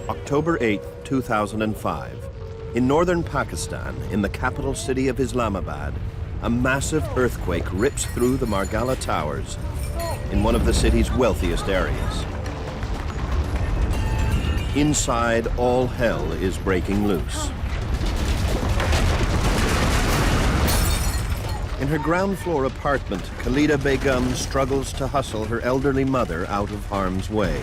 October 8, 2005. In northern Pakistan, in the capital city of Islamabad, a massive earthquake rips through the Margala Towers in one of the city's wealthiest areas. Inside, all hell is breaking loose. In her ground floor apartment, Khalida Begum struggles to hustle her elderly mother out of harm's way.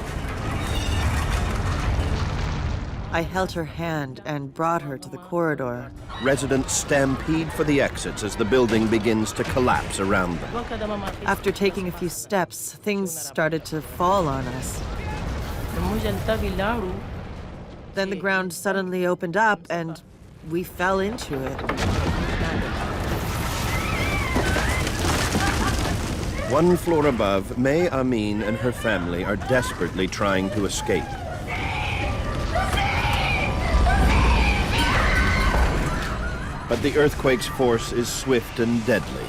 I held her hand and brought her to the corridor. Residents stampede for the exits as the building begins to collapse around them. After taking a few steps, things started to fall on us. Then the ground suddenly opened up and we fell into it. One floor above, May Amin and her family are desperately trying to escape. But the earthquake's force is swift and deadly.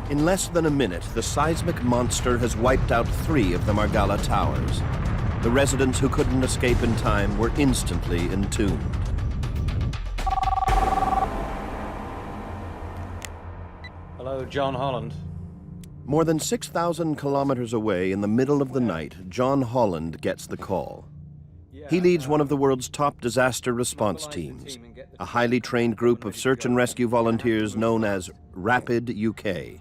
In less than a minute, the seismic monster has wiped out 3 of the Margala Towers. The residents who couldn't escape in time were instantly entombed. Hello, John Holland. More than 6,000 kilometers away in the middle of the night, John Holland gets the call. He leads one of the world's top disaster response teams, a highly trained group of search and rescue volunteers known as Rapid UK.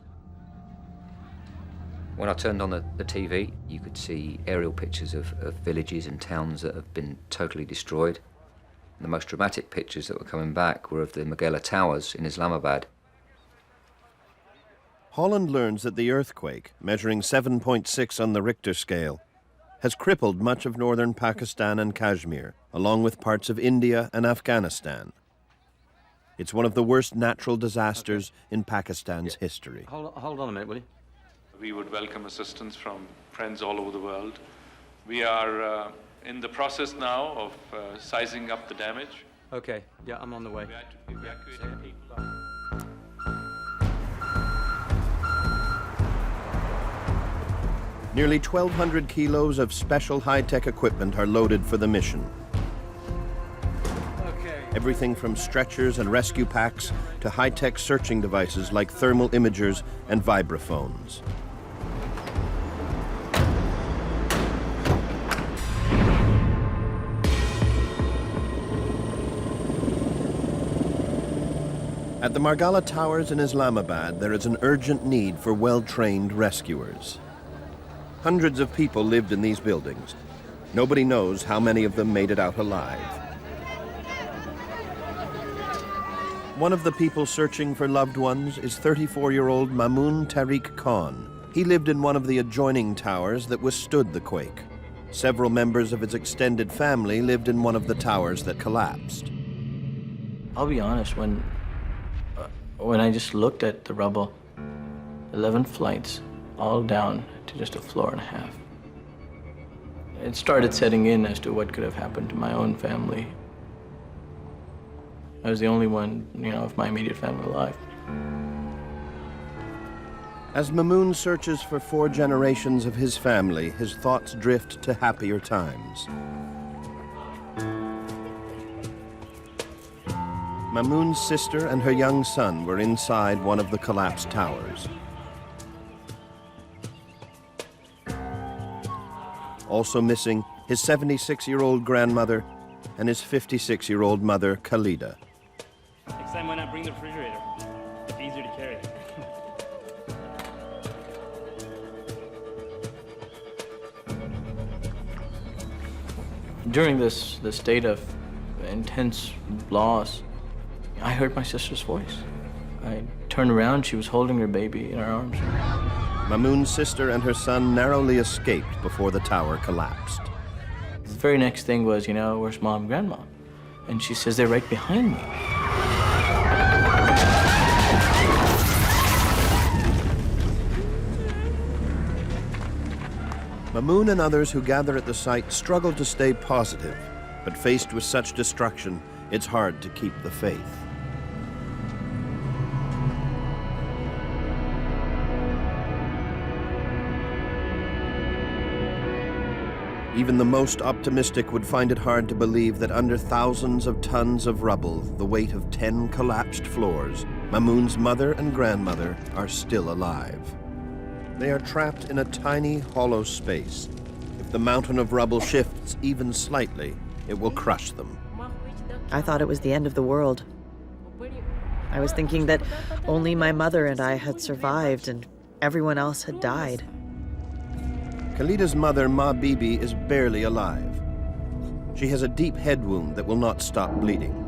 When I turned on the TV, you could see aerial pictures of villages and towns that have been totally destroyed. The most dramatic pictures that were coming back were of the Margala Towers in Islamabad. Holland learns that the earthquake, measuring 7.6 on the Richter scale, has crippled much of northern Pakistan and Kashmir, along with parts of India and Afghanistan. It's one of the worst natural disasters in Pakistan's history. Hold on a minute, will you? We would welcome assistance from friends all over the world. We are in the process now of sizing up the damage. Okay, yeah, I'm on the way. We had to evacuate people. Nearly 1,200 kilos of special high-tech equipment are loaded for the mission. Okay. Everything from stretchers and rescue packs to high-tech searching devices like thermal imagers and vibraphones. At the Margala Towers in Islamabad, there is an urgent need for well-trained rescuers. Hundreds of people lived in these buildings. Nobody knows how many of them made it out alive. One of the people searching for loved ones is 34-year-old Mamoon Tariq Khan. He lived in one of the adjoining towers that withstood the quake. Several members of his extended family lived in one of the towers that collapsed. I'll be honest, when I just looked at the rubble, 11 flights, all down to just a floor and a half. It started setting in as to what could have happened to my own family. I was the only one, of my immediate family alive. As Mamoon searches for 4 generations of his family, his thoughts drift to happier times. Mamoon's sister and her young son were inside one of the collapsed towers. Also missing, his 76-year-old grandmother and his 56-year-old mother, Khalida. Next time, why not bring the refrigerator? It's easier to carry. During this state of intense loss, I heard my sister's voice. I turned around, she was holding her baby in her arms. Mamoon's sister and her son narrowly escaped before the tower collapsed. The very next thing was, where's Mom and Grandma? And she says, they're right behind me. Mamoon and others who gather at the site struggle to stay positive, but faced with such destruction, it's hard to keep the faith. Even the most optimistic would find it hard to believe that under thousands of tons of rubble, the weight of 10 collapsed floors, Mamoon's mother and grandmother are still alive. They are trapped in a tiny, hollow space. If the mountain of rubble shifts even slightly, it will crush them. I thought it was the end of the world. I was thinking that only my mother and I had survived and everyone else had died. Khalida's mother, Ma Bibi, is barely alive. She has a deep head wound that will not stop bleeding.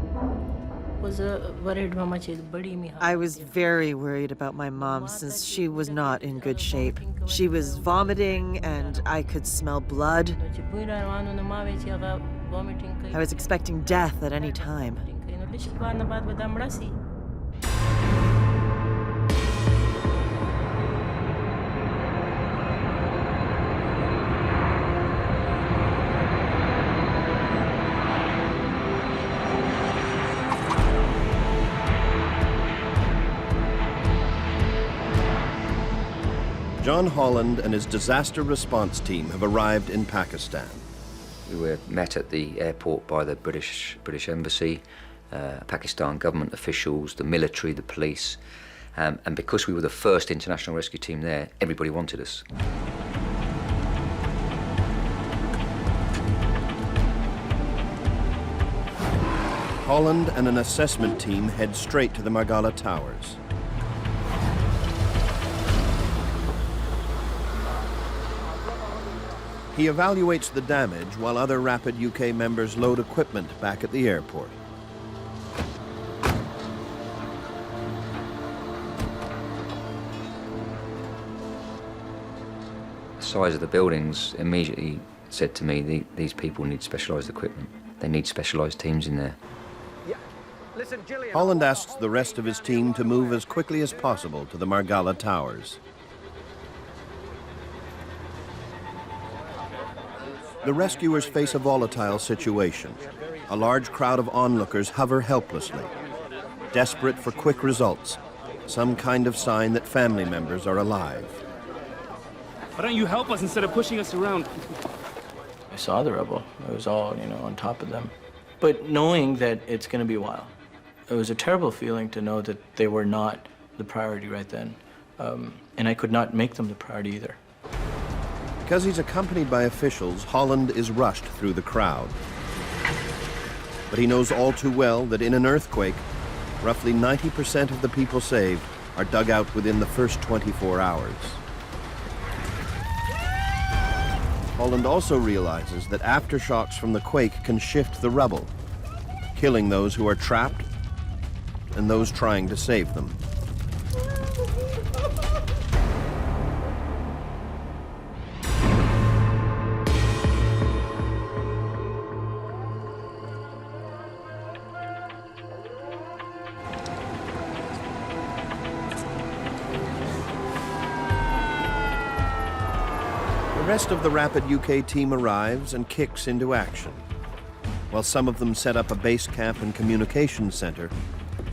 I was very worried about my mom since she was not in good shape. She was vomiting and I could smell blood. I was expecting death at any time. John Holland and his disaster response team have arrived in Pakistan. We were met at the airport by the British Embassy, Pakistan government officials, the military, the police, and because we were the first international rescue team there, everybody wanted us. Holland and an assessment team head straight to the Margala Towers. He evaluates the damage while other Rapid UK members load equipment back at the airport. The size of the buildings immediately said to me, these people need specialised equipment. They need specialised teams in there. Holland asks the rest of his team to move as quickly as possible to the Margala Towers. The rescuers face a volatile situation. A large crowd of onlookers hover helplessly, desperate for quick results, some kind of sign that family members are alive. Why don't you help us instead of pushing us around? I saw the rubble. I was all, on top of them. But knowing that it's going to be a while, it was a terrible feeling to know that they were not the priority right then. And I could not make them the priority either. Because he's accompanied by officials, Holland is rushed through the crowd. But he knows all too well that in an earthquake, roughly 90% of the people saved are dug out within the first 24 hours. Holland also realizes that aftershocks from the quake can shift the rubble, killing those who are trapped and those trying to save them. The rest of the Rapid UK team arrives and kicks into action. While some of them set up a base camp and communications center,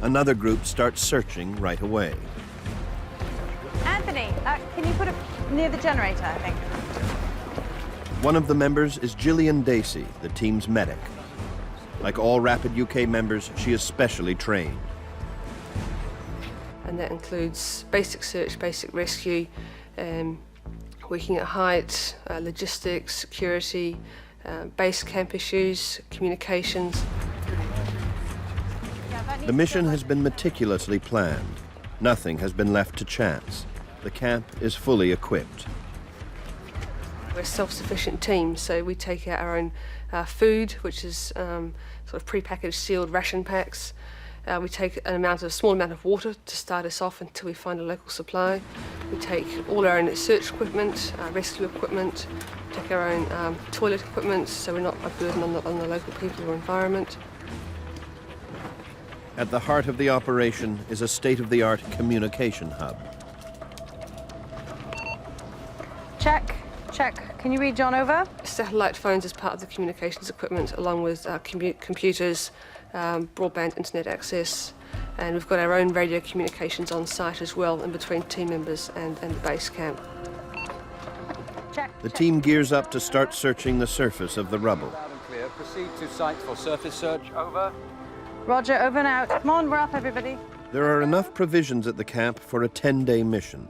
another group starts searching right away. Anthony, can you put it near the generator, I think? One of the members is Gillian Dacey, the team's medic. Like all Rapid UK members, she is specially trained. And that includes basic search, basic rescue, working at height, logistics, security, base camp issues, communications. The mission has been meticulously planned. Nothing has been left to chance. The camp is fully equipped. We're a self-sufficient team, so we take out our own food, which is sort of pre-packaged sealed ration packs. We take a small amount of water to start us off until we find a local supply. We take all our own search equipment, rescue equipment, take our own toilet equipment, so we're not a burden on the local people or environment. At the heart of the operation is a state-of-the-art communication hub. Check. Can you read John over? Satellite phones as part of the communications equipment, along with computers, broadband internet access, and we've got our own radio communications on site as well, in between team members and the base camp. The team gears up to start searching the surface of the rubble. Loud and clear. Proceed to site for surface search. Over. Roger, over and out. Come on, we're up, everybody. There are enough provisions at the camp for a 10-day mission.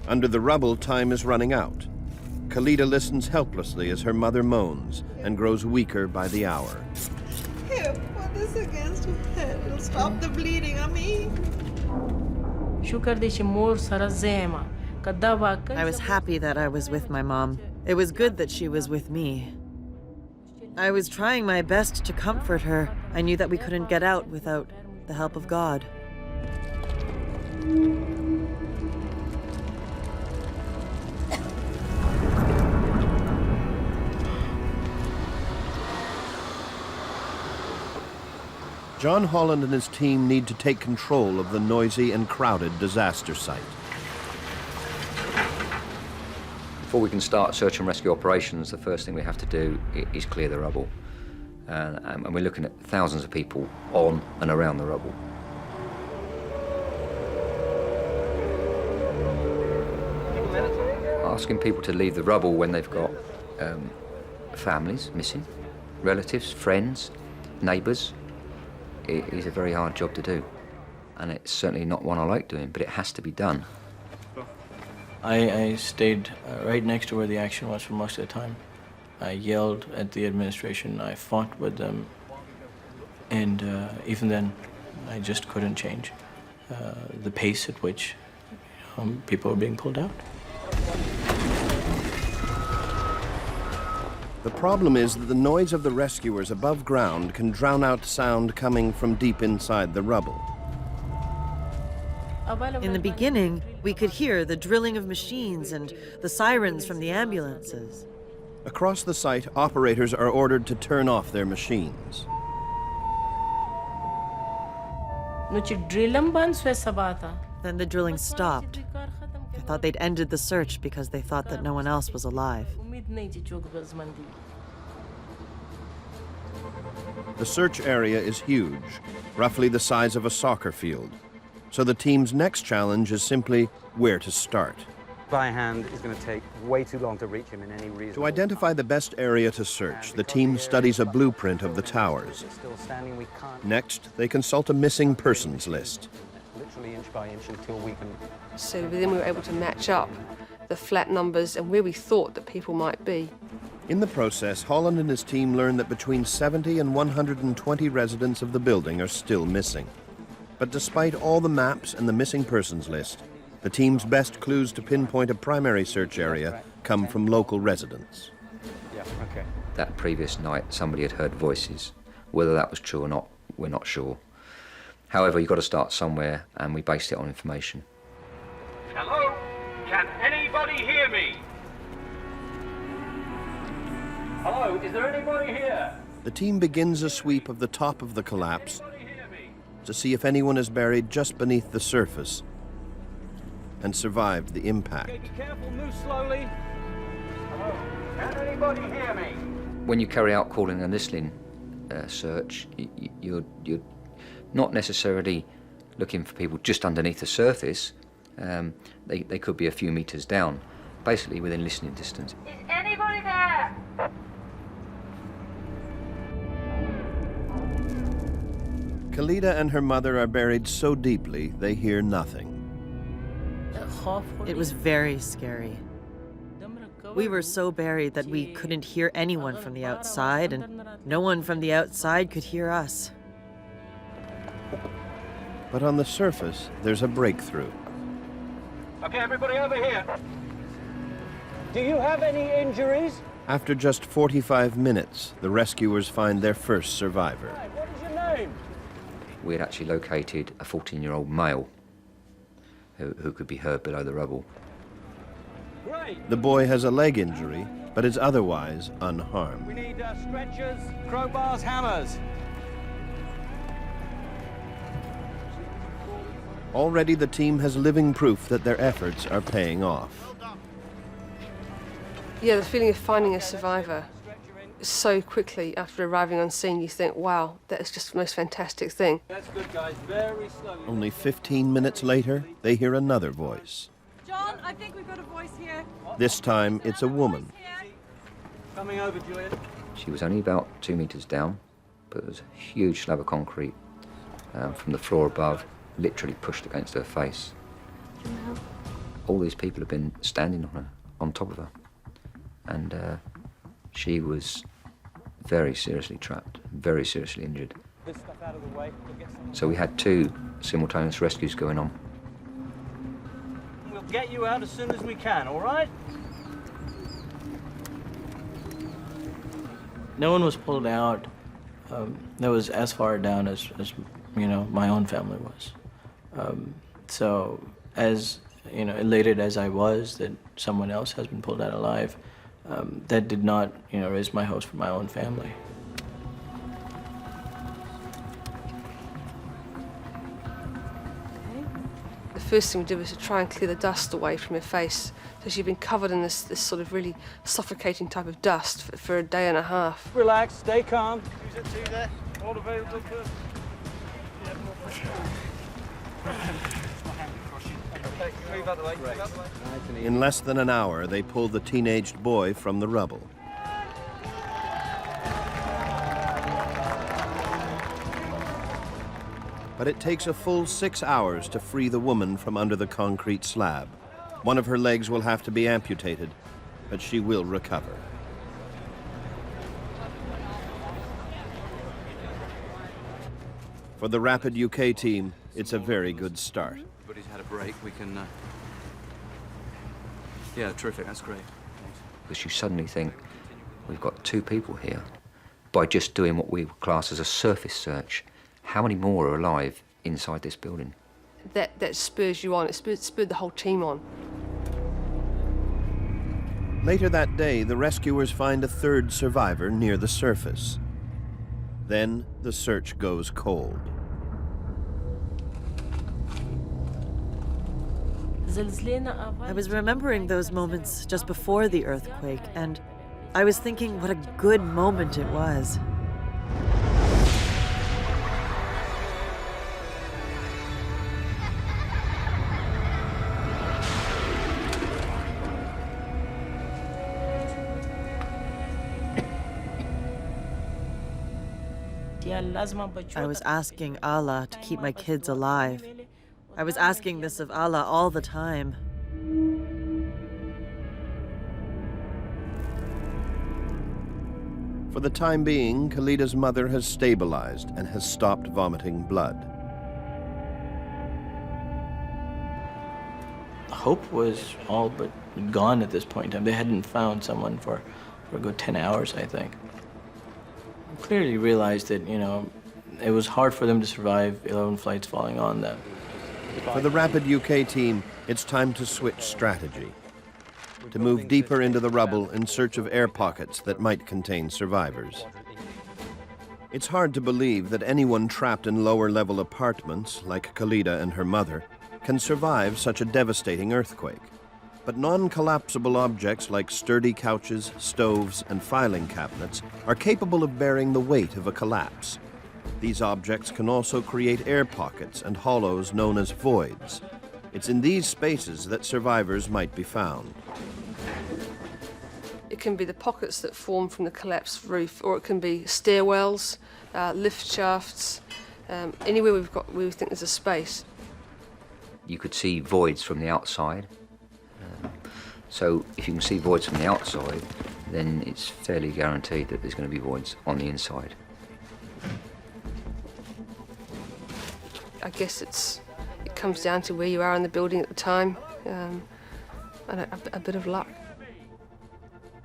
Under the rubble, time is running out. Khalida listens helplessly as her mother moans and grows weaker by the hour. Here, put this against your head. It'll stop the bleeding, Ami. I was happy that I was with my mom. It was good that she was with me. I was trying my best to comfort her. I knew that we couldn't get out without the help of God. John Holland and his team need to take control of the noisy and crowded disaster site. Before we can start search and rescue operations, the first thing we have to do is clear the rubble. And we're looking at thousands of people on and around the rubble. Asking people to leave the rubble when they've got families missing, relatives, friends, neighbours, is a very hard job to do. And it's certainly not one I like doing, but it has to be done. I stayed right next to where the action was for most of the time. I yelled at the administration, I fought with them, and even then, I just couldn't change the pace at which people were being pulled out. The problem is that the noise of the rescuers above ground can drown out sound coming from deep inside the rubble. In the beginning, we could hear the drilling of machines and the sirens from the ambulances. Across the site, operators are ordered to turn off their machines. Then the drilling stopped. I thought they'd ended the search because they thought that no one else was alive. The search area is huge, roughly the size of a soccer field. So the team's next challenge is simply where to start. By hand is going to take way too long to reach him in any reason. To identify the best area to search, the team studies a blueprint of the towers. Next, they consult a missing persons list. Literally inch by inch until we can... So then we were able to match up the flat numbers and where we thought that people might be. In the process, Holland and his team learn that between 70 and 120 residents of the building are still missing. But despite all the maps and the missing persons list, the team's best clues to pinpoint a primary search area come from local residents. Yeah, okay. That previous night, somebody had heard voices. Whether that was true or not, we're not sure. However, you've got to start somewhere, and we based it on information. Hello? Can anybody hear me? Hello, is there anybody here? The team begins a sweep of the top of the collapse to see if anyone is buried just beneath the surface and survived the impact. Okay, be careful, move slowly. Hello, can anybody hear me? When you carry out calling and listening search, you're not necessarily looking for people just underneath the surface. They could be a few meters down, basically within listening distance. Is anybody there? Khalida and her mother are buried so deeply they hear nothing. It was very scary. We were so buried that we couldn't hear anyone from the outside, and no one from the outside could hear us. But on the surface, there's a breakthrough. Okay, everybody over here. Do you have any injuries? After just 45 minutes, the rescuers find their first survivor. Right, what is your name? we had actually located a 14-year-old male who could be heard below the rubble. The boy has a leg injury, but is otherwise unharmed. We need stretchers, crowbars, hammers. Already the team has living proof that their efforts are paying off. Yeah, the feeling of finding a survivor so quickly after arriving on scene, you think, wow, that is just the most fantastic thing. That's good, guys. Very slowly. Only 15 minutes later, they hear another voice. John, I think we've got a voice here. This time, it's a woman. Coming over, Juliet. She was only about 2 meters down, but there was a huge slab of concrete from the floor above, literally pushed against her face. All these people have been standing on her, on top of her, and she was very seriously trapped, very seriously injured. This stuff out of the way. We'll get someone. So we had 2 simultaneous rescues going on. We'll get you out as soon as we can, all right? No one was pulled out that was as far down as you know, my own family was. So as, you know, elated as I was that someone else has been pulled out alive, that did not, you know, raise my hopes for my own family. The first thing we did was to try and clear the dust away from her face. So she'd been covered in this sort of really suffocating type of dust for a day and a half. Relax, stay calm. Who's at 2 there? All available first. Move out the way. Move out the way. In less than an hour, they pull the teenaged boy from the rubble. But it takes a full 6 hours to free the woman from under the concrete slab. One of her legs will have to be amputated, but she will recover. For the Rapid UK team, it's a very good start. Everybody's had a break. We can... Yeah, terrific. That's great. Because you suddenly think, we've got 2 people here. By just doing what we would class as a surface search, how many more are alive inside this building? That spurs you on. It spurred the whole team on. Later that day, the rescuers find a 3rd survivor near the surface. Then the search goes cold. I was remembering those moments just before the earthquake, and I was thinking what a good moment it was. I was asking Allah to keep my kids alive. I was asking this of Allah all the time. For the time being, Khalida's mother has stabilized and has stopped vomiting blood. Hope was all but gone at this point in time. They hadn't found someone for a good 10 hours, I think. I clearly realized that, you know, it was hard for them to survive 11 flights falling on them. For the Rapid UK team, it's time to switch strategy, to move deeper into the rubble in search of air pockets that might contain survivors. It's hard to believe that anyone trapped in lower-level apartments, like Khalida and her mother, can survive such a devastating earthquake. But non-collapsible objects like sturdy couches, stoves, and filing cabinets are capable of bearing the weight of a collapse. These objects can also create air pockets and hollows known as voids. It's in these spaces that survivors might be found. It can be the pockets that form from the collapsed roof, or it can be stairwells, lift shafts, anywhere we think there's a space. You could see voids from the outside. So if you can see voids from the outside, then it's fairly guaranteed that there's going to be voids on the inside. I guess it comes down to where you are in the building at the time, and a bit of luck.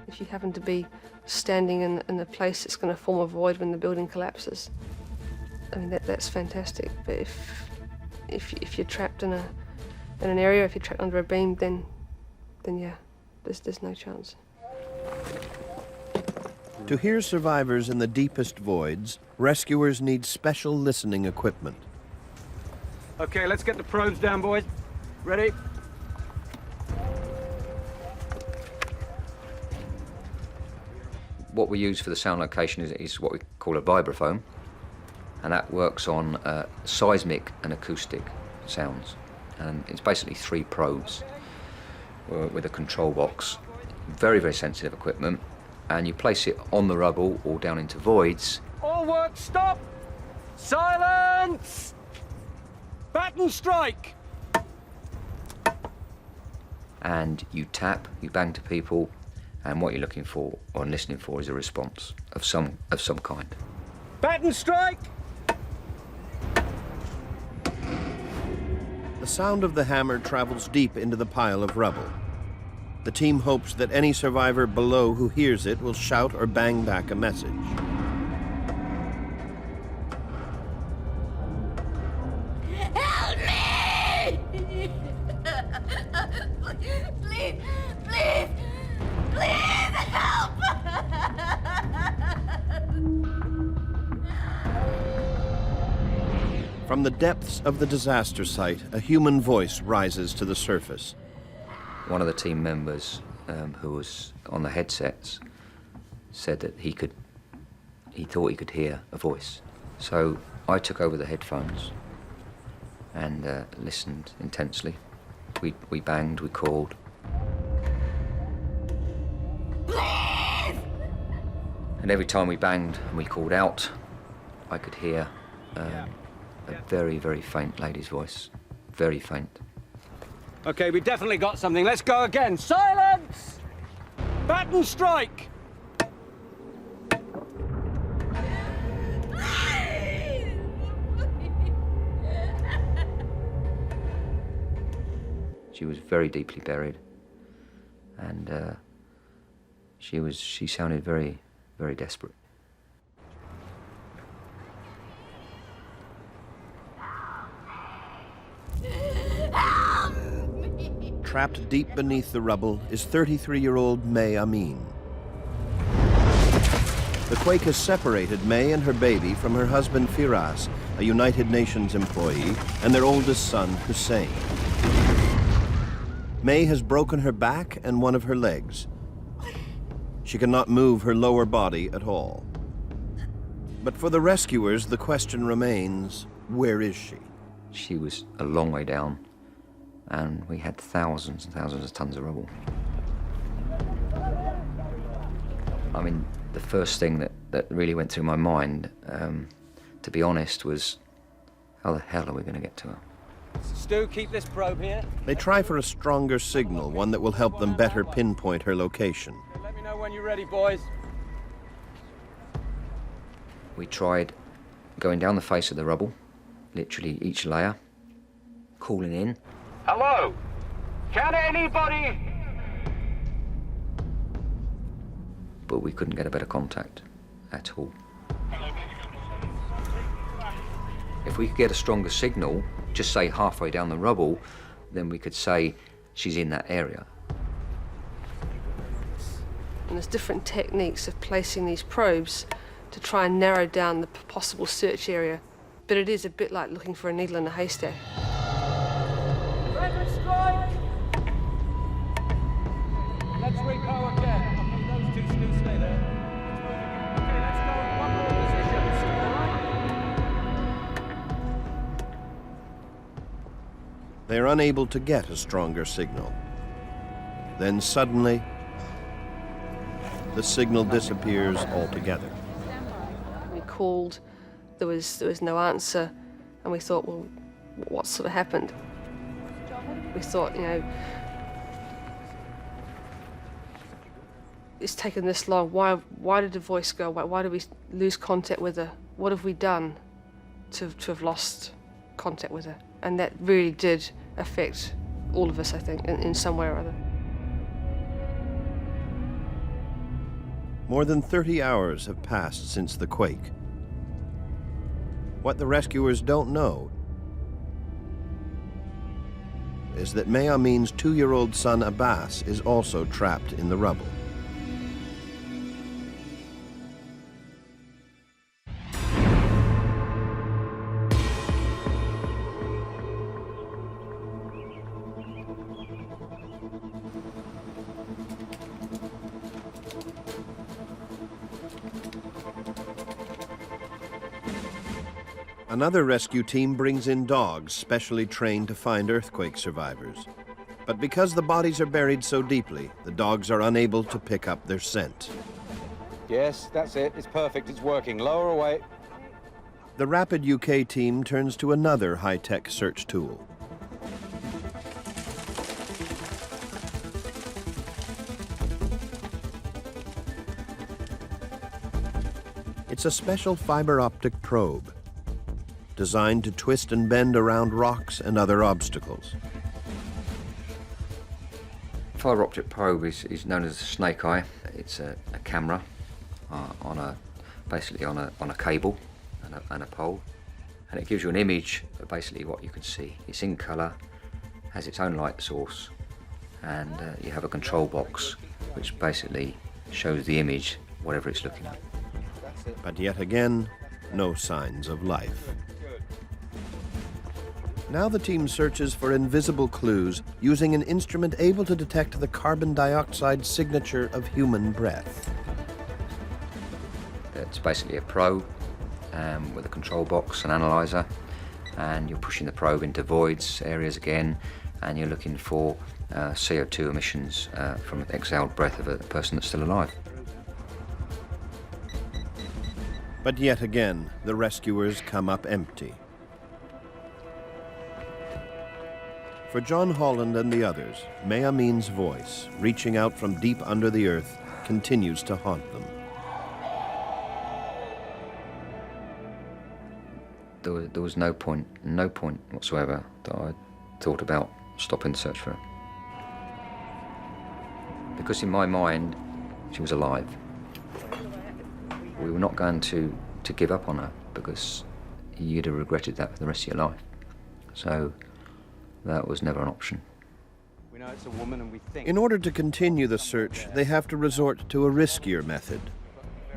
If you happen to be standing in the place that's going to form a void when the building collapses. I mean, that's fantastic. But if you're trapped in an area, if you're trapped under a beam, then yeah, there's no chance. To hear survivors in the deepest voids, rescuers need special listening equipment. Okay, let's get the probes down, boys. Ready? What we use for the sound location is what we call a vibraphone, and that works on seismic and acoustic sounds. And it's basically 3 probes with a control box. Very, very sensitive equipment, and you place it on the rubble or down into voids. All work, stop! Silence! Batten strike! And you tap, you bang to people, and what you're looking for or listening for is a response of some kind. Batten strike! The sound of the hammer travels deep into the pile of rubble. The team hopes that any survivor below who hears it will shout or bang back a message. Help me! Please, please, please help! From the depths of the disaster site, a human voice rises to the surface. One of the team members who was on the headsets said that he thought he could hear a voice. So I took over the headphones and listened intensely. We banged, we called. Please! And every time we banged and we called out, I could hear a very, very faint lady's voice. Very faint. Okay, we definitely got something. Let's go again. Silence! Batten strike! She was very deeply buried, and she sounded very, very desperate. Trapped deep beneath the rubble is 33-year-old May Amin. The quake has separated May and her baby from her husband Firas, a United Nations employee, and their oldest son, Hussein. May has broken her back and one of her legs. She cannot move her lower body at all. But for the rescuers, the question remains, where is she? She was a long way down, and we had thousands and thousands of tons of rubble. I mean, the first thing that really went through my mind, to be honest, was how the hell are we going to get to her? Stu, keep this probe here. They try for a stronger signal, one that will help them better pinpoint her location. Let me know when you're ready, boys. We tried going down the face of the rubble, literally each layer, calling in. Hello? Can anybody? But we couldn't get a better contact at all. If we could get a stronger signal, just say halfway down the rubble, then we could say she's in that area. And there's different techniques of placing these probes to try and narrow down the possible search area. But it is a bit like looking for a needle in a haystack. Batten strike! Let's repo again. Those two, Stu, stay there. Okay, let's go in one more position. Stu, all right? They are unable to get a stronger signal. Then suddenly, the signal disappears altogether. We called, there was no answer, and we thought, well, what sort of happened? We thought, you know, it's taken this long. Why did the voice go? Why did we lose contact with her? What have we done to have lost contact with her? And that really did affect all of us, I think, in some way or other. More than 30 hours have passed since the quake. What the rescuers don't know is that May Amin's 2-year-old son Abbas is also trapped in the rubble. Another rescue team brings in dogs specially trained to find earthquake survivors. But because the bodies are buried so deeply, the dogs are unable to pick up their scent. Yes, that's it. It's perfect. It's working. Lower away. The Rapid UK team turns to another high-tech search tool. It's a special fiber optic probe, designed to twist and bend around rocks and other obstacles. Fiber optic probe is known as a snake eye. It's a camera basically on a cable and a pole, and it gives you an image of basically what you can see. It's in colour, has its own light source, and you have a control box which basically shows the image, whatever it's looking at. But yet again, no signs of life. Now the team searches for invisible clues using an instrument able to detect the carbon dioxide signature of human breath. It's basically a probe with a control box, an analyzer, and you're pushing the probe into voids areas again, and you're looking for CO2 emissions from exhaled breath of a person that's still alive. But yet again, the rescuers come up empty. For John Holland and the others, May Amin's voice, reaching out from deep under the earth, continues to haunt them. There was no point whatsoever that I thought about stopping the search for her. Because in my mind, she was alive. We were not going to give up on her, because you'd have regretted that for the rest of your life. So that was never an option. We know it's a woman and we think... In order to continue the search, they have to resort to a riskier method: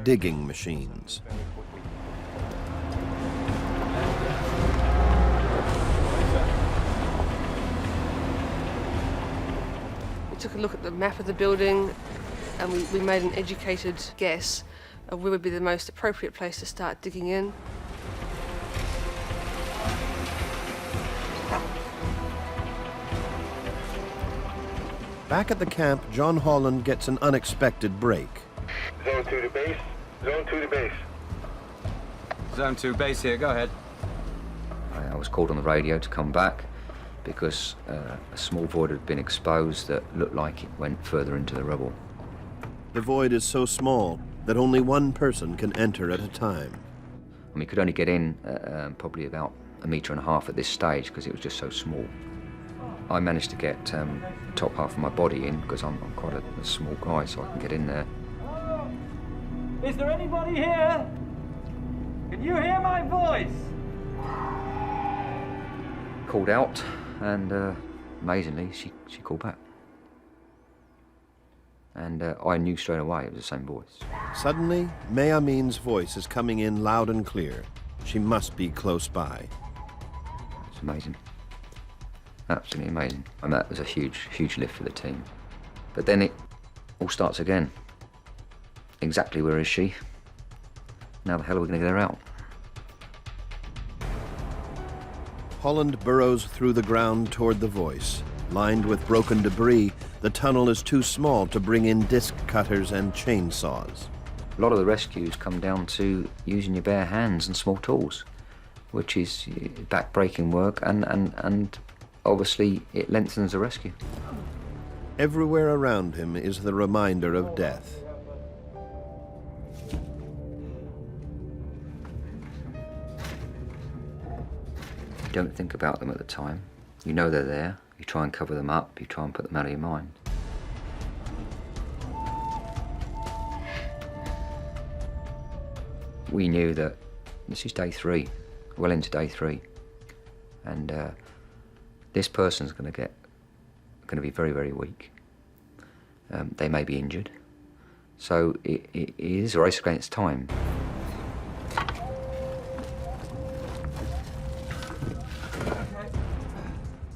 digging machines. We took a look at the map of the building, and we made an educated guess of where would be the most appropriate place to start digging in. Back at the camp, John Holland gets an unexpected break. Zone 2 to base. Zone 2 to base. Zone 2 base here. Go ahead. I was called on the radio to come back because a small void had been exposed that looked like it went further into the rubble. The void is so small that only one person can enter at a time. And we could only get in probably about 1.5 meters at this stage because it was just so small. I managed to get the top half of my body in because I'm quite a small guy, so I can get in there. Is there anybody here? Can you hear my voice? Called out, and amazingly, she called back. And I knew straight away it was the same voice. Suddenly, May Amin's voice is coming in loud and clear. She must be close by. It's amazing. Absolutely amazing. And that was a huge, huge lift for the team. But then it all starts again. Exactly where is she? Now the hell are we going to get her out? Holland burrows through the ground toward the voice. Lined with broken debris, the tunnel is too small to bring in disc cutters and chainsaws. A lot of the rescues come down to using your bare hands and small tools, which is back-breaking work, and obviously it lengthens the rescue. Everywhere around him is the reminder of death. You don't think about them at the time. You know they're there. You try and cover them up. You try and put them out of your mind. We knew that this is day 3. well into day 3. And this person's going to be very, very weak. They may be injured. So it is a race against time.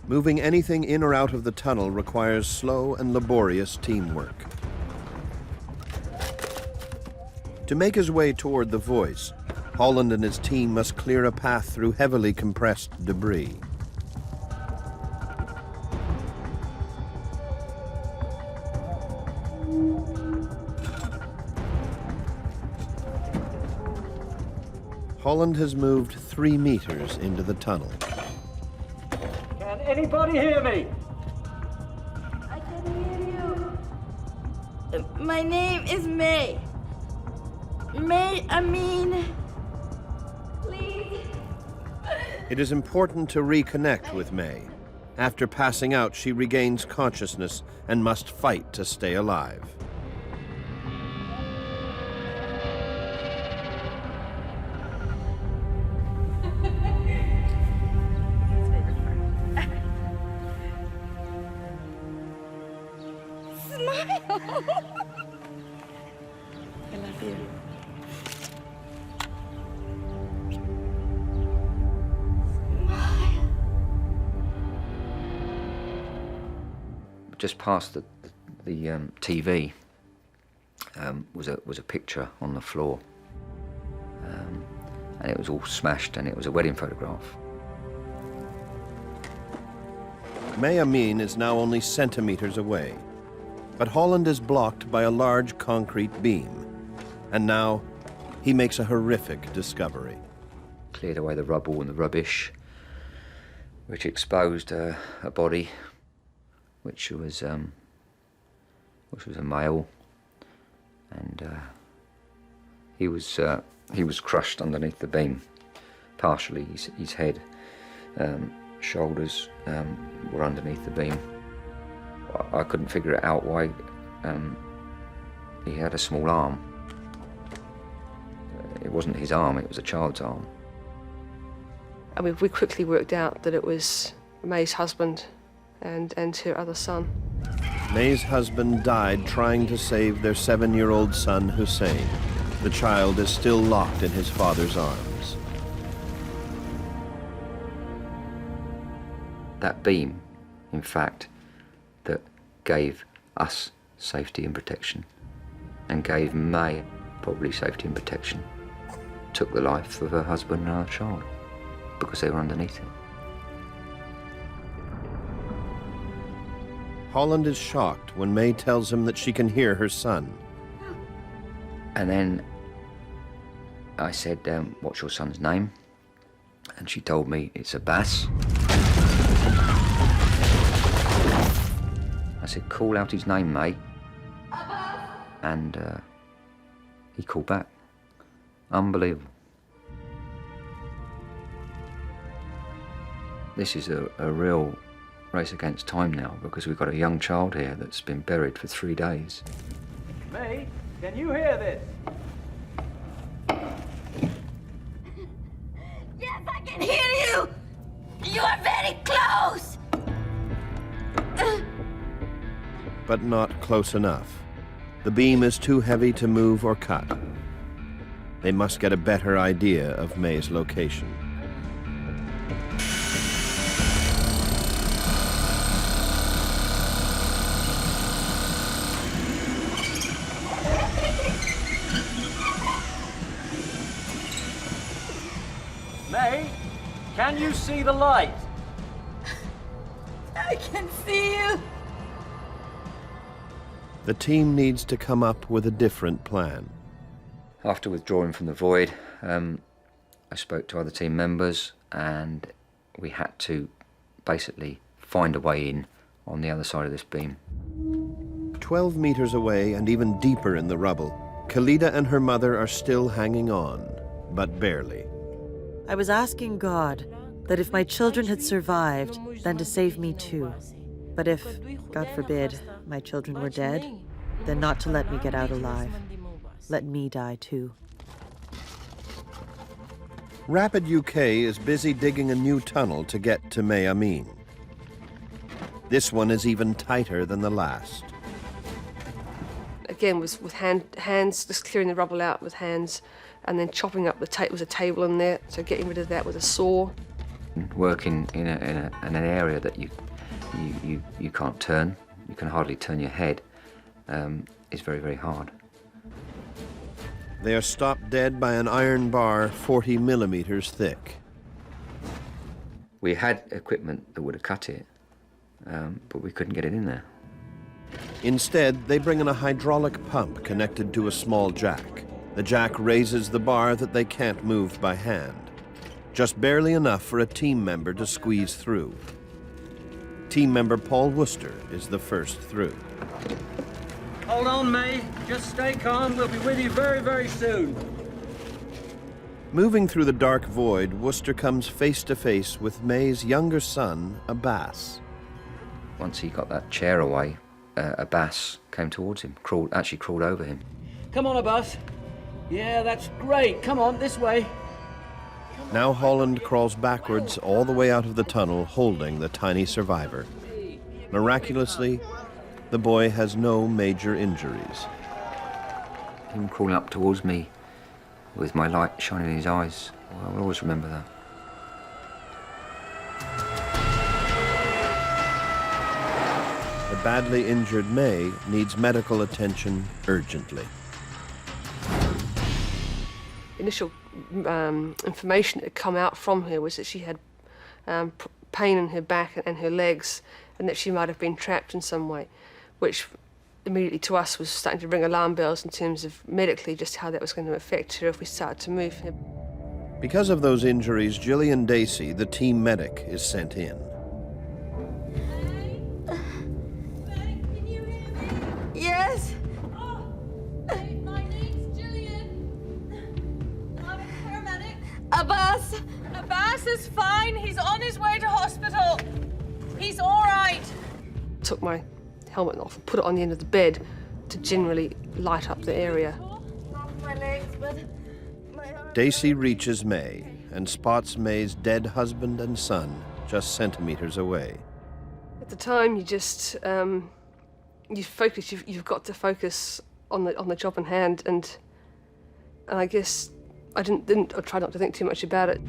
Moving anything in or out of the tunnel requires slow and laborious teamwork. To make his way toward the voice, Holland and his team must clear a path through heavily compressed debris. Holland has moved 3 meters into the tunnel. Can anybody hear me? I can hear you. My name is May. May Amin. Please. It is important to reconnect with May. After passing out, she regains consciousness and must fight to stay alive. I love you. Just past the TV was a picture on the floor, and it was all smashed, and it was a wedding photograph. May Amin is now only centimeters away, but Holland is blocked by a large concrete beam, and now he makes a horrific discovery. Cleared away the rubble and the rubbish, which exposed a body, which was a male, and he was crushed underneath the beam, partially. His head, shoulders were underneath the beam. I couldn't figure it out why he had a small arm. It wasn't his arm, it was a child's arm. I mean, we quickly worked out that it was May's husband and her other son. May's husband died trying to save their 7-year-old son, Hussein. The child is still locked in his father's arms. That beam, in fact, that gave us safety and protection, and gave May probably safety and protection, took the life of her husband and our child, because they were underneath it. Holland is shocked when May tells him that she can hear her son. And then I said, what's your son's name? And she told me it's Abbas. I said, call out his name, mate. And he called back. Unbelievable. This is a real race against time now, because we've got a young child here that's been buried for 3 days. May, can you hear this? Yes, I can hear you. You are very close. But not close enough. The beam is too heavy to move or cut. They must get a better idea of May's location. May, can you see the light? I can see you. The team needs to come up with a different plan. After withdrawing from the void, I spoke to other team members, and we had to basically find a way in on the other side of this beam. 12 meters away and even deeper in the rubble, Khalida and her mother are still hanging on, but barely. I was asking God that if my children had survived, then to save me too. But if, God forbid, my children were dead, then not to let me get out alive. Let me die too. Rapid UK is busy digging a new tunnel to get to May Amin. This one is even tighter than the last. Again, was with hands, just clearing the rubble out with hands, and then chopping up the tape. Was a table in there, so getting rid of that with a saw. Working in an area that you can't turn, you can hardly turn your head, is very, very hard. They are stopped dead by an iron bar 40 millimeters thick. We had equipment that would have cut it, but we couldn't get it in there. Instead, they bring in a hydraulic pump connected to a small jack. The jack raises the bar that they can't move by hand. Just barely enough for a team member to squeeze through. Team member Paul Worcester is the first through. Hold on, May. Just stay calm. We'll be with you very, very soon. Moving through the dark void, Worcester comes face to face with May's younger son, Abbas. Once he got that chair away, Abbas came towards him, actually crawled over him. Come on, Abbas. Yeah, that's great. Come on, this way. Now Holland crawls backwards all the way out of the tunnel, holding the tiny survivor. Miraculously, the boy has no major injuries. Him crawling up towards me with my light shining in his eyes. I will always remember that. The badly injured May needs medical attention urgently. Initial information that had come out from her was that she had pain in her back and her legs, and that she might have been trapped in some way, which immediately to us was starting to ring alarm bells in terms of medically just how that was going to affect her if we started to move her. Because of those injuries, Gillian Dacey, the team medic, is sent in. Yes? My name's Gillian. I'm a paramedic. Abbas! Abbas is fine. He's on his way to hospital. He's all right. Took my helmet off and put it on the end of the bed to generally light up the area. My legs, but Dacey reaches May and spots May's dead husband and son just centimeters away. At the time, you just you focus. You've got to focus on the job in hand, and I guess I tried not to think too much about it.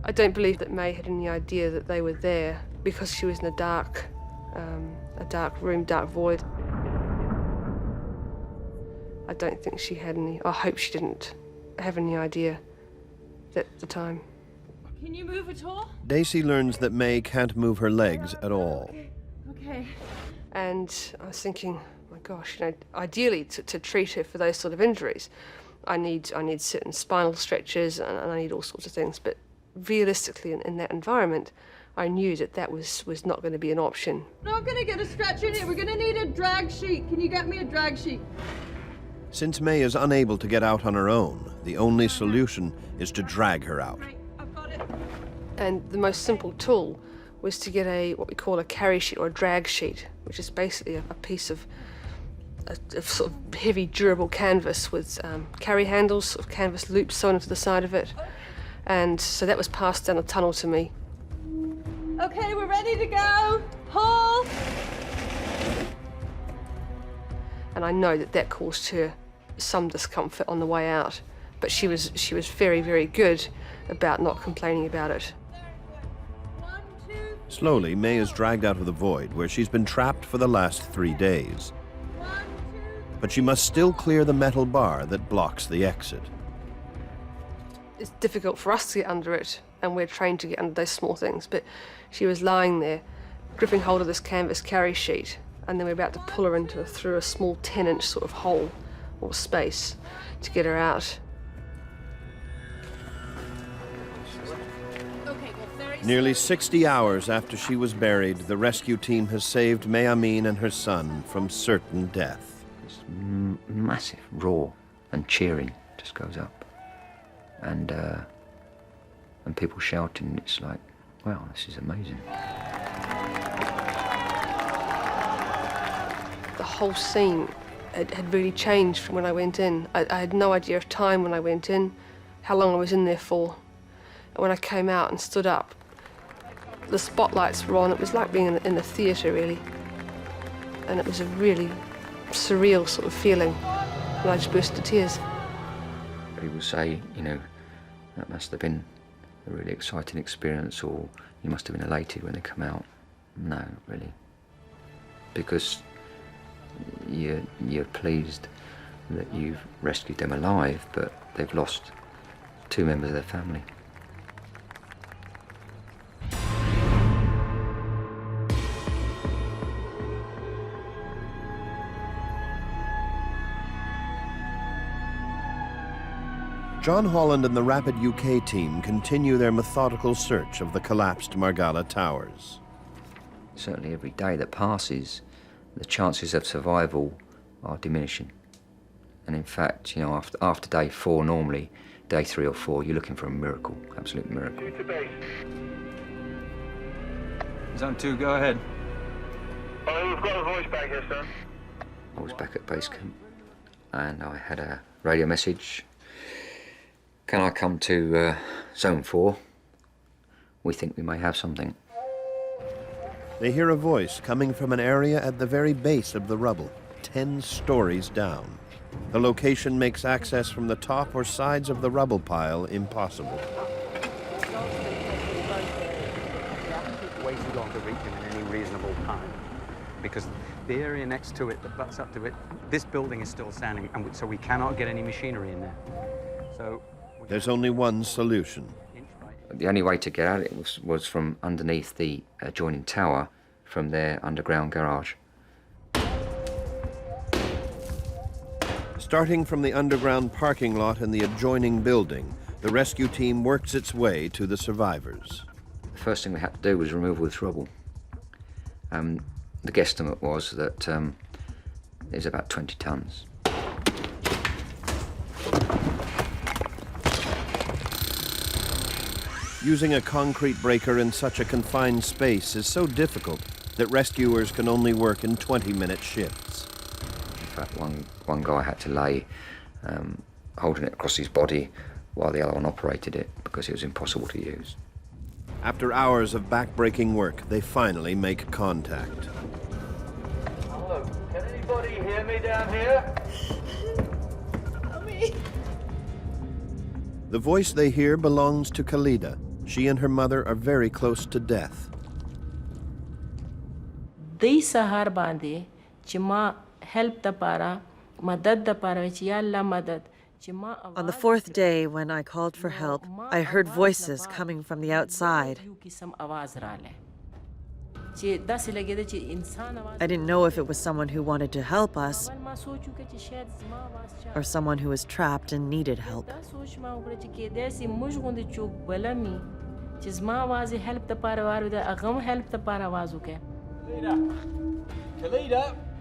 I don't believe that May had any idea that they were there because she was in a dark room, dark void. I don't think she had any, I hope she didn't have any idea at the time. Can you move at all? Dacey learns that May can't move her legs at all. Okay. And I was thinking, my gosh, you know, ideally to treat her for those sort of injuries, I need certain spinal stretches and I need all sorts of things, but realistically in that environment, I knew that was not going to be an option. We're not going to get a stretcher in here. We're going to need a drag sheet. Can you get me a drag sheet? Since May is unable to get out on her own, the only solution is to drag her out. Right, I've got it. And the most simple tool was to get what we call a carry sheet or a drag sheet, which is basically a piece of sort of heavy, durable canvas with carry handles, sort of canvas loops sewn into the side of it. And so that was passed down the tunnel to me. Okay, we're ready to go. Pull. And I know that caused her some discomfort on the way out, but she was very, very good about not complaining about it. Slowly, May is dragged out of the void where she's been trapped for the last 3 days. But she must still clear the metal bar that blocks the exit. It's difficult for us to get under it, and we're trained to get under those small things, but she was lying there, gripping hold of this canvas carry sheet, and then we're about to pull her through a small 10-inch sort of hole or space to get her out. Nearly 60 hours after she was buried, the rescue team has saved May Amin and her son from certain death. This massive roar and cheering just goes up. And people shouting, it's like, wow, this is amazing. The whole scene had really changed from when I went in. I had no idea of time when I went in, how long I was in there for. And when I came out and stood up, the spotlights were on. It was like being in a theatre, really. And it was a really surreal sort of feeling. And I just burst into tears. People say, you know, that must have been a really exciting experience, or you must have been elated when they come out. No, really. Because you're pleased that you've rescued them alive, but they've lost 2 members of their family. John Holland and the Rapid UK team continue their methodical search of the collapsed Margala Towers. Certainly every day that passes, the chances of survival are diminishing. And in fact, you know, after day 4 normally, day 3 or 4, you're looking for a miracle, absolute miracle. Zone 2, go ahead. Oh, we've got a voice back here, sir. I was back at base camp and I had a radio message. Can I come to Zone 4? We think we may have something. They hear a voice coming from an area at the very base of the rubble, 10 stories down. The location makes access from the top or sides of the rubble pile impossible. Way too long to reach him in any reasonable time, because the area next to it that butts up to it, this building is still standing, and so we cannot get any machinery in there. So there's only one solution. The only way to get at it was from underneath the adjoining tower, from their underground garage. Starting from the underground parking lot in the adjoining building, the rescue team works its way to the survivors. The first thing we had to do was remove all this rubble. The guesstimate was that it was about 20 tons. Using a concrete breaker in such a confined space is so difficult that rescuers can only work in 20-minute shifts. In fact, one guy had to lay holding it across his body while the other one operated it because it was impossible to use. After hours of back-breaking work, they finally make contact. Hello, can anybody hear me down here? Mommy. The voice they hear belongs to Khalida. She and her mother are very close to death. Dei sahar bande chima help da para madad da para ya Allah madad. On the 4th day, when I called for help, I heard voices coming from the outside. I didn't know if it was someone who wanted to help us or someone who was trapped and needed help.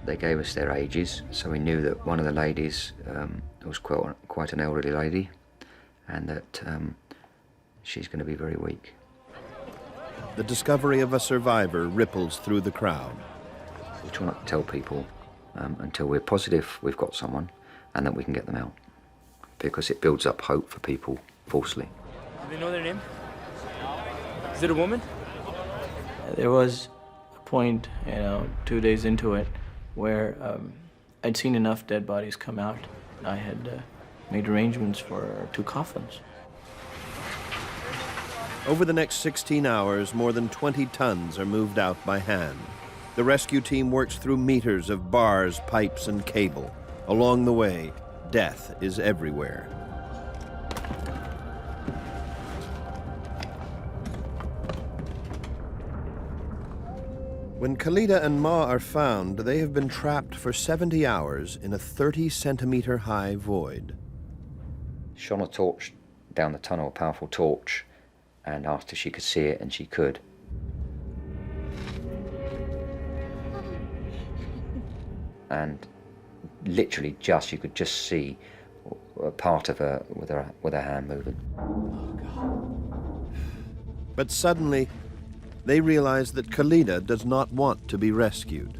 They gave us their ages, so we knew that one of the ladies was quite an elderly lady, and that she's going to be very weak. The discovery of a survivor ripples through the crowd. We try not to tell people until we're positive we've got someone and that we can get them out, because it builds up hope for people falsely. Do they know their name? Is it a woman? There was a point, 2 days into it, where I'd seen enough dead bodies come out. I had made arrangements for 2 coffins. Over the next 16 hours, more than 20 tons are moved out by hand. The rescue team works through meters of bars, pipes, and cable. Along the way, death is everywhere. When Khalida and Ma are found, they have been trapped for 70 hours in a 30-centimeter high void. Shone a torch down the tunnel, a powerful torch, and asked if she could see it, and she could. And literally you could just see a part of her with her hand moving. But suddenly, they realize that Khalida does not want to be rescued.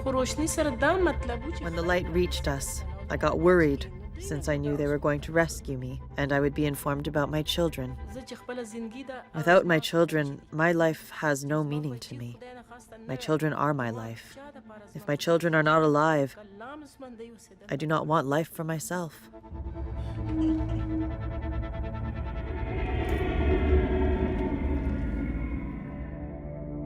When the light reached us, I got worried since I knew they were going to rescue me and I would be informed about my children. Without my children, my life has no meaning to me. My children are my life. If my children are not alive, I do not want life for myself.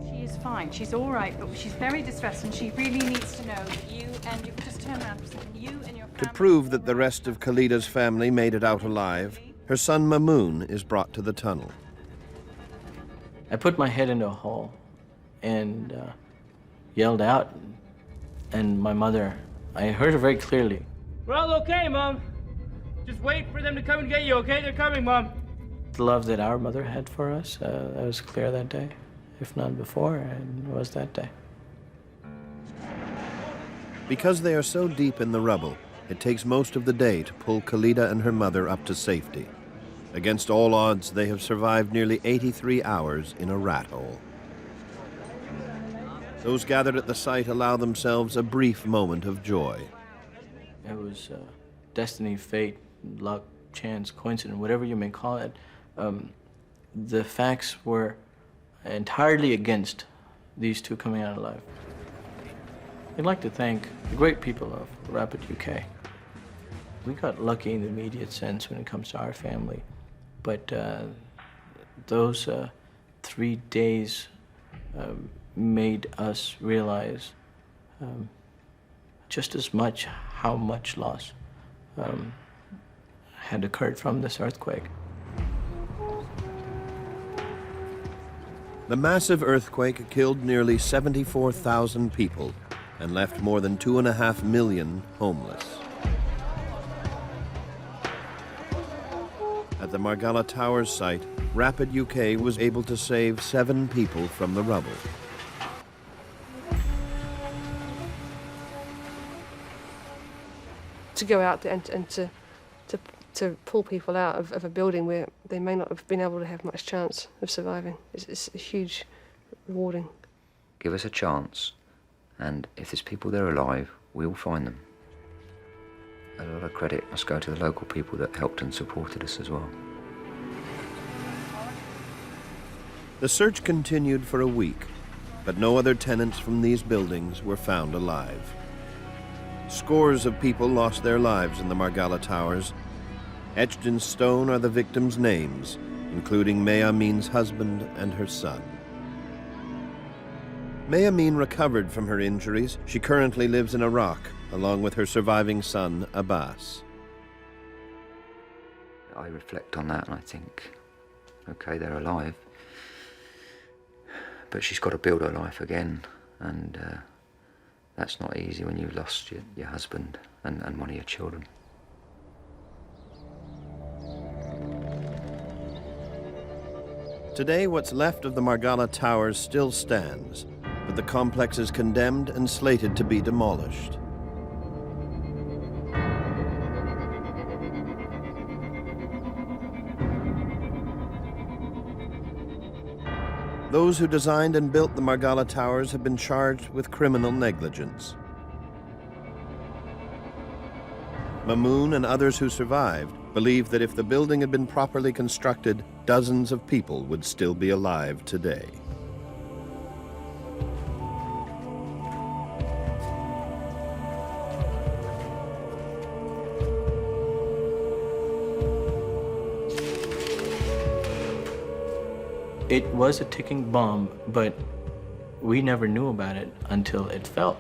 She is fine. She's all right, but she's very distressed, and she really needs to know that you and you just turn around for a second. You and your family. To prove that the rest of Khalida's family made it out alive, her son Mamoon is brought to the tunnel. I put my head into a hole and yelled out, and my mother, I heard her very clearly. We're all okay, Mom. Just wait for them to come and get you, okay? They're coming, Mom. The love that our mother had for us, that was clear that day. If not before, it was that day. Because they are so deep in the rubble, it takes most of the day to pull Khalida and her mother up to safety. Against all odds, they have survived nearly 83 hours in a rat hole. Those gathered at the site allow themselves a brief moment of joy. It was destiny, fate, luck, chance, coincidence, whatever you may call it. The facts were entirely against these two coming out alive. I'd like to thank the great people of Rapid UK. We got lucky in the immediate sense when it comes to our family, but those 3 days made us realize just as much how much loss had occurred from this earthquake. The massive earthquake killed nearly 74,000 people and left more than 2.5 million homeless. At the Margala Towers site, Rapid UK was able to save 7 people from the rubble. To go out and to pull people out of a building where they may not have been able to have much chance of surviving is a huge rewarding. Give us a chance, and if there's people there alive, we'll find them. A lot of credit must go to the local people that helped and supported us as well. The search continued for a week, but no other tenants from these buildings were found alive. Scores of people lost their lives in the Margala Towers. Etched in stone are the victims' names, including May Amin's husband and her son. May Amin recovered from her injuries. She currently lives in Iraq, along with her surviving son, Abbas. I reflect on that and I think, okay, they're alive, but she's got to build her life again, and that's not easy when you've lost your husband and one of your children. Today, what's left of the Margala Towers still stands, but the complex is condemned and slated to be demolished. Those who designed and built the Margala Towers have been charged with criminal negligence. Mamoon and others who survived believe that if the building had been properly constructed, dozens of people would still be alive today. It was a ticking bomb, but we never knew about it until it fell.